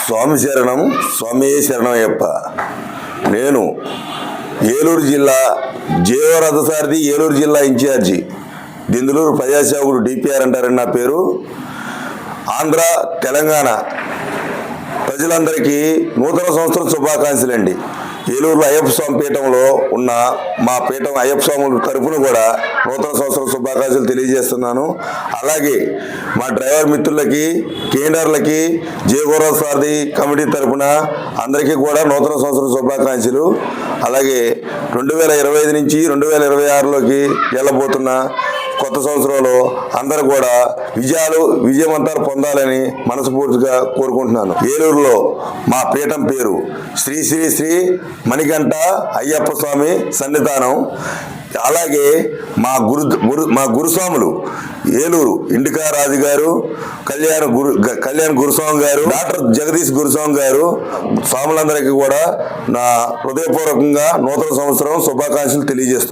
స్వామి శరణం, స్వామి శరణమయ్యప్ప. నేను ఏలూరు జిల్లా జేఓ రథసారథి, ఏలూరు జిల్లా ఇన్ఛార్జి, దిందులూరు ప్రజాసేవకుడు డిపిఆర్ అంటారని నా పేరు. ఆంధ్ర తెలంగాణ ప్రజలందరికీ నూతన సంవత్సరం శుభాకాంక్షలండి. ఏలూరులో అయ్యప్ప స్వామి పీఠంలో ఉన్న మా పీఠం అయ్యప్ప స్వాముల తరపున కూడా నూతన సంవత్సరం శుభాకాంక్షలు తెలియజేస్తున్నాను. అలాగే మా డ్రైవర్ మిత్రులకి, కేండర్లకి, జేగోరా సారథి కమిటీ తరపున అందరికీ కూడా నూతన సంవత్సరం శుభాకాంక్షలు. అలాగే 2025 నుంచి 2026లోకి వెళ్ళబోతున్న కొత్త సంవత్సరంలో అందరూ కూడా విజయవంతాలు పొందాలని మనస్ఫూర్తిగా కోరుకుంటున్నాను. ఏలూరులో మా పీఠం పేరు శ్రీ శ్రీ శ్రీ మణికంఠ అయ్యప్ప స్వామి సన్నిధానం. అలాగే మా గురుస్వాములు ఏలూరు ఇండికా రాజు గారు, కళ్యాణ్ గురుస్వామి గారు, డాక్టర్ జగదీష్ గురుస్వామి గారు, స్వాములందరికీ కూడా నా హృదయపూర్వకంగా నూతన సంవత్సరం శుభాకాంక్షలు తెలియజేస్తున్నాను.